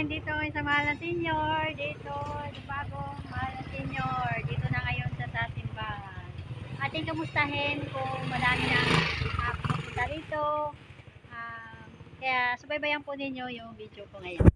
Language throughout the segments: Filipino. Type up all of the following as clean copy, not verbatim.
nandito kami sa Mahal na Senior. Dito, sa bagong Mahal na Senior. Dito na ngayon sa simbahan. Ating kamustahin kung marami na pupunta rito. Kaya subaybayan po ninyo yung video ko ngayon.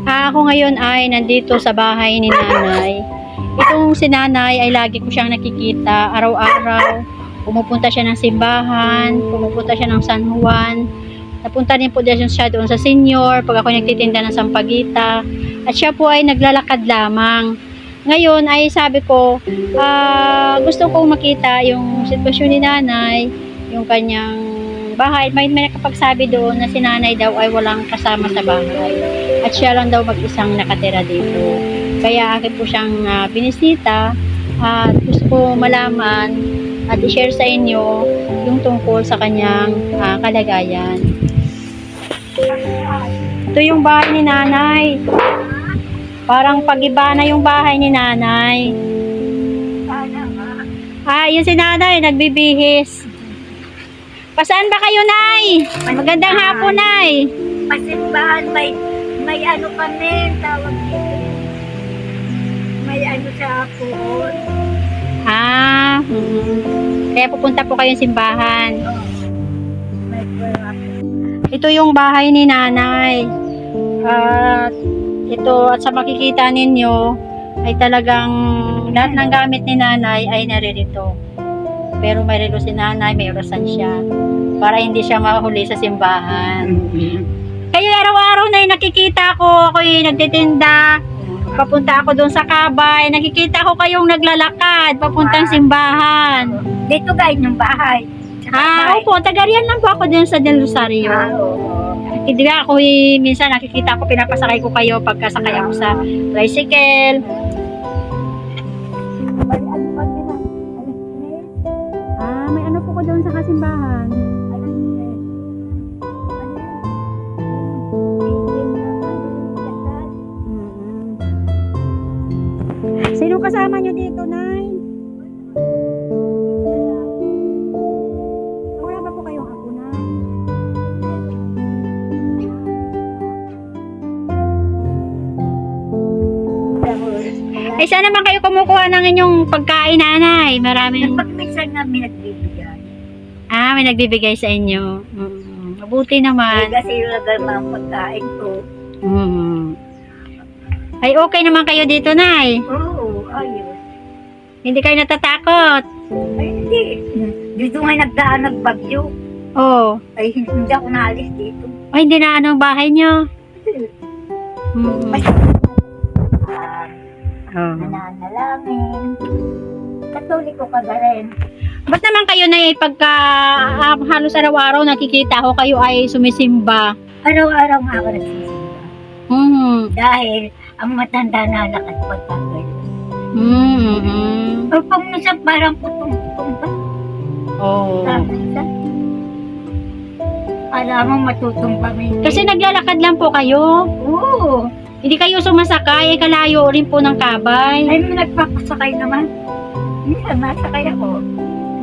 Ako ngayon ay nandito sa bahay ni nanay. Itong si nanay ay lagi ko siyang nakikita araw-araw. Pumupunta siya ng simbahan, pumupunta siya ng San Juan. Napunta din po din siya doon sa senior pag ako nagtitinda ng sampagita. At siya po ay naglalakad lamang. Ngayon ay sabi ko, gusto kong makita yung sitwasyon ni nanay, yung kanyang bahay. May nakapagsabi doon na si nanay daw ay walang kasama sa bahay. At siya lang daw mag-isang nakatira dito. Kaya akin po siyang binisita at gusto ko malaman at i-share sa inyo yung tungkol sa kanyang kalagayan. Ito yung bahay ni nanay. Parang pag-iba na yung bahay ni nanay. Yun si nanay, nagbibihis. Pasaan ba kayo, nay? Magandang hapon, nay. Pasimbahan, may ano kami, tawag dito. May ano sa hapon. Kaya pupunta po kayong simbahan. May Ito yung bahay ni nanay. At sa makikita ninyo, ay talagang lahat ng gamit ni nanay ay naririto. Pero may relo si nanay, may orasan siya. Para hindi siya mahuli sa simbahan. Kaya araw-araw na nakikita ko, ako'y nagtitinda. Papunta ako doon sa kabay. Nakikita ko kayong naglalakad papuntang simbahan. Dito guys yung bahay. Opo, tagarian lang po ako din sa Del Rosario. Hindi ba ako minsan nakikita ko, pinapasakay ko kayo pagkasakay ako sa tricycle. May ano po ko doon sa kasimbahan. Sino kasama nyo dito, nay? Ay, saan naman kayo kumukuha ng inyong pagkain, nanay? Maraming... Pag minsan nga may nagbibigay. May nagbibigay sa inyo. Mabuti naman. Kasi yung lagar mga pagkain ko. Ay, okay naman kayo dito, nay. Oo, ayos. Hindi kayo natatakot. Ay, hindi. Dito nga nagdaan nagbagyo. Oo. Ay, hindi ako naalis dito. Ay, hindi na ano ang bahay nyo. Nananalangin. Katoliko ka na rin. Ba't naman kayo na pagka halos araw-araw nakikita ko kayo ay sumisimba? Araw-araw nga ako nagsisimba. Dahil ang matanda na lakas pagkakay. Pero pag minsan parang putong-putong ba? Oo. Minsan. Alam mo matutong kami. Kasi naglalakad lang po kayo. Oo. Hindi kayo sumasakay, kalayo rin po ng kabay. Ay, nagpapasakay naman. Minsan nasakay ako.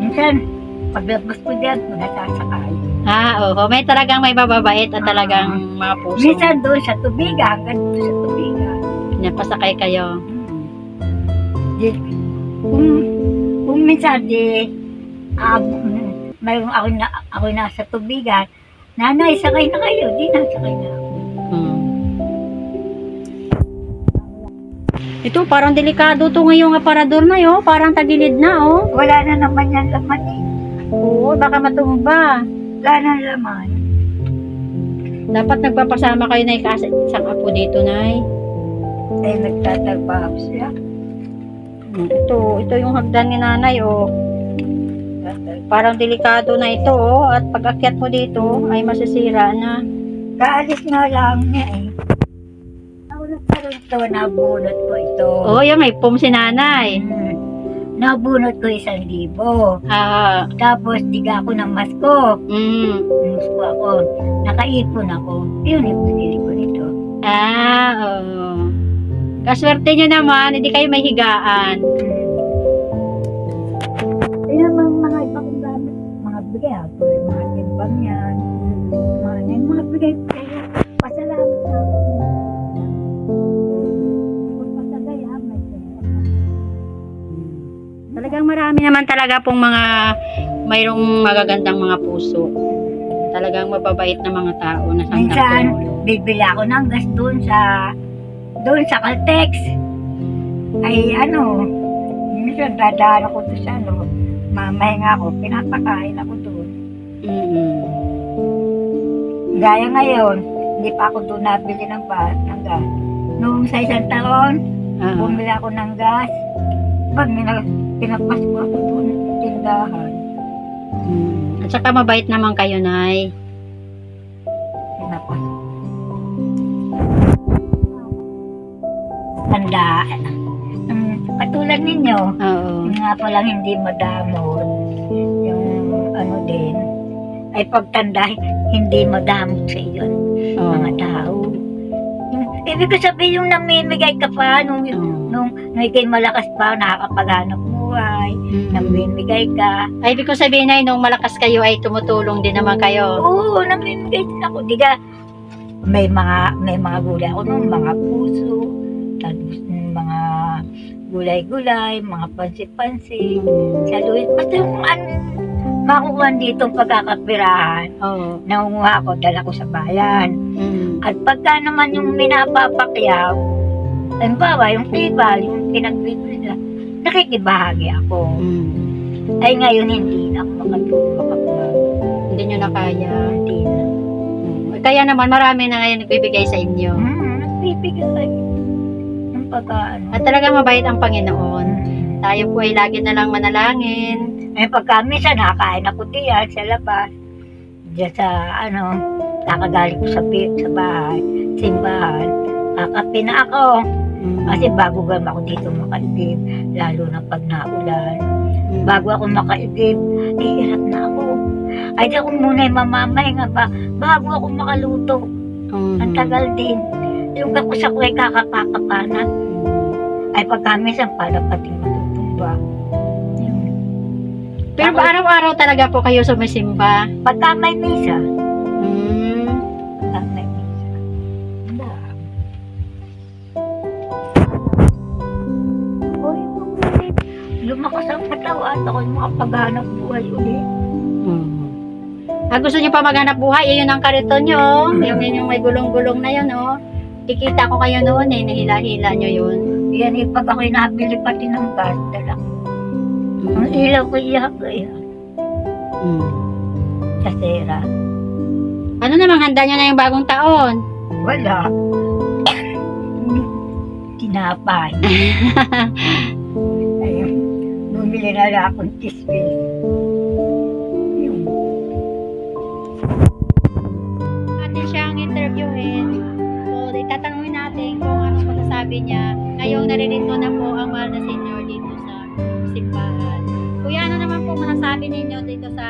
Minsan, paglabas ko dyan, nasasakay. Oo. May talagang may bababait at talagang mga puso. Minsan doon sa tubigan, hanggang doon sa tubigan. Napasakay kayo. Kung minsan mayroon ako nasa tubigan, nanay, sakay na kayo, di nasakay na ako. Ito, parang delikado to ngayong aparador na yun. Parang tagilid na, oh. Wala na naman yan laman eh. Oo, baka matumba. Wala na laman. Dapat nagpapasama kayo na isang apo dito, nay. Ay, nagtatrabaho siya. Ito yung hagdan ni nanay, oh. Parang delikado na ito, oh. At pag akyat mo dito, ay masisira na. Kaalis nga lang niya eh. Ako nagkaroon ito, nabunot ko ito. Oh, yung may pum si nanay. Nabunot ko 1,000. Ah. Tapos diga ako ng masko. Mm. Masko ako. Nakaipon ako. Yun yung pinili ko nito. Oo. Kaswerte nyo naman, hindi kayo may higaan. Yun ang mga ibang gamit. Mga bigay ako. Mga timbang yan. Mga bigay ko kayo. Pasalamat na ako. Pagpasagay ha, may Talagang marami naman talaga pong mga mayroong magagandang mga puso. Talagang mababait na mga tao na minsan, bibili ako ng gas doon sa Caltex. Ay minsan dadaan ako doon sa mamahinga ako, pinapakain ako doon. Gaya ngayon, hindi pa ako doon nabili ng gas. Noong sa 1 taon, bumili ako ng gas. Pag pinapasko ako doon sa tindahan. At saka mabait naman kayo, nay. Pinapasko. Tanda. Katulad ninyo, Oo. yung nga palang hindi madamot. Yung din, ay pagtanda, hindi madamot sa iyo. Oo. Mga tao. Ibig ko sabihin yung namimigay ka pa, nung ikay malakas pa, nakakapaghanap buhay, namimigay ka. Ay, ibig ko sabihin ay nung malakas kayo ay tumutulong din naman kayo. Oo, namimigay din ako. Diga, may mga gulay ako nung mga puso, tapos mga gulay-gulay, mga pansi-pansi, saluin. Basta yung makukuha dito pagkakapirahan. Oo. Nangunguha ko, dala ko sa bayan. At pagka naman yung minapapakyaw, halimbawa yung tibal, yung pinagbibili nila, nakikibahagi ako. Ay ngayon hindi na ako makapag. Hindi nyo na kaya. Hindi na. Kaya naman marami na ngayon nagbibigay sa inyo. Nagbibigay. Yung pagka At talaga mabait ang Panginoon. Tayo po ay lagi na lang manalangin. Ay pagka minsan nakakain ako diyan sa labas. Diyan sa kakagaling ko sa bahay, simbahan. Kakape na ako. Kasi bago gam ako dito makaigib, lalo na pag naulan. Bago ako makaigib, hirap na ako. Ay di ako muna mamamay nga ba, bago ako makaluto. Ang tagal din. Yung kakusa ko ay kakapakapanan. Ay pagka minsan para pati matutumba. Pero ba araw-araw talaga po kayo sumisimba? Pagka may misa. Pagka may misa. at ako makapaghanap buhay ulit. Gusto niyo pa maghanap buhay, yun ang kariton niyo, oh. Yung may gulong-gulong na yun, oh. Kikita ko kayo noon, nahila-hila niyo yun. Yan pag ako'y nabili pati ng gas, dala. Ang ilaw ko iyak. Sa sera. Ano namang handa niyo na yung bagong taon? Wala. Tinapay. Ayun. Bumili na lang akong tisbis. Natin siyang interviewin. So, itatanungin natin kung ano masasabi niya. Ngayong naririto na po ang mahal na senior dito sa simbahan. Kuya, ano naman po masasabi ninyo dito sa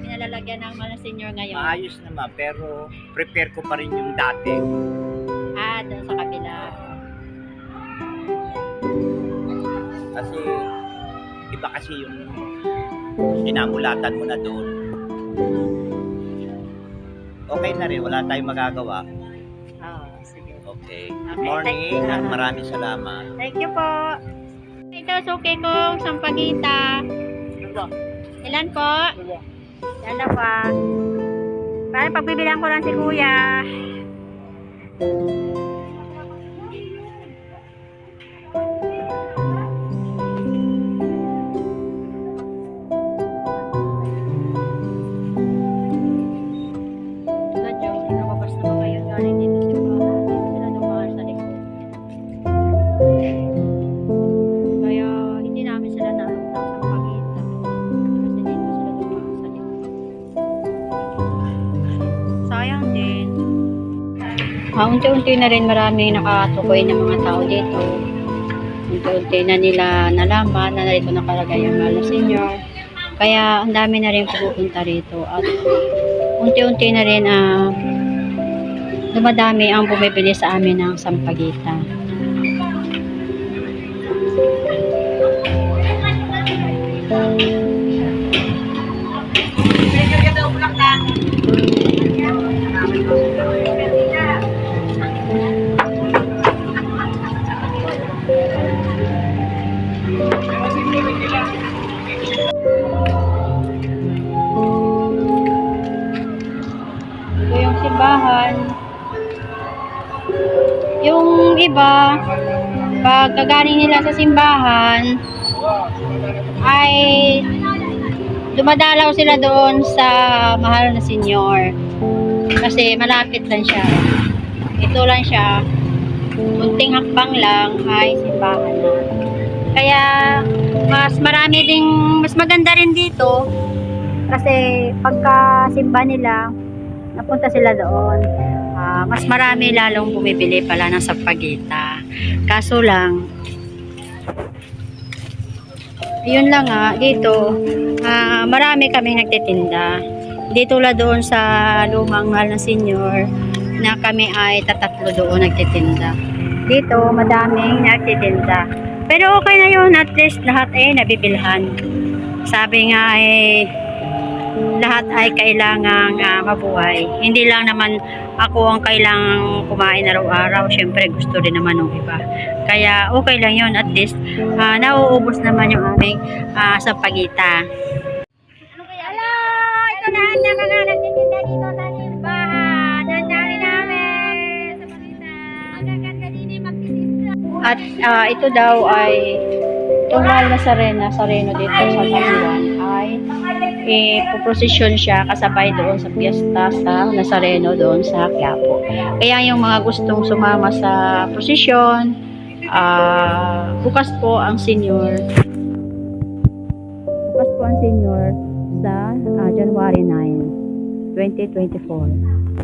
pinalalagyan ng mahal na senior ngayon? Maayos naman, pero prepare ko pa rin yung dati. Doon sa kabila. Kasi, iba kasi yung sinamulatan mo na doon. Okay na rin, wala tayong magagawa. Sige. Okay. Good morning at maraming salamat. Thank you po. Ito, suki kong sampagita. Ilan po? Dalawa. Para pagbibilang ko lang si kuya. Unti-unti na rin maraming nakatukoy ng mga tao dito. Unti-unti na nila nalaman na narito nakalagay ang mahal na senior. Kaya ang dami na rin pupunta rito. At unti-unti na rin dumadami ang bumibili sa amin ng sampagita. Ito yung simbahan. Yung iba, pag gagaling nila sa simbahan, ay dumadalaw sila doon sa mahal na senior. Kasi malapit lang siya. Ito lang siya. Munting hakbang lang ay simbahan na. Kaya mas maganda rin dito kasi pagka simba nila napunta sila doon. Mas marami lalong bumibili pala ng sampagita. Kaso lang yun lang dito marami kaming nagtitinda. Hindi tulad doon sa lumang mahal na senior na kami ay tatatlo doon nagtitinda. Dito madaming nagtitinda. Pero okay na yun, at least lahat ay nabibilhan. Sabi nga lahat ay kailangang mabuhay. Hindi lang naman ako ang kailangang kumain araw-araw. Siyempre gusto din naman ng iba. Kaya okay lang yun, at least nauubos naman yung aming sampagita. Ano kaya? Hello! Ito na ang mga nagtitinda dito sa simbahan. Nandali namin sa pagita. Magaganda din magtitinda. At ito daw ay itong mahal na Sareno dito sa Tasiwan ay ipoprosesyon siya kasabay doon sa piyesta sa Nazareno doon sa Quiapo. Kaya yung mga gustong sumama sa prosesyon, bukas po ang senior sa January 9, 2024.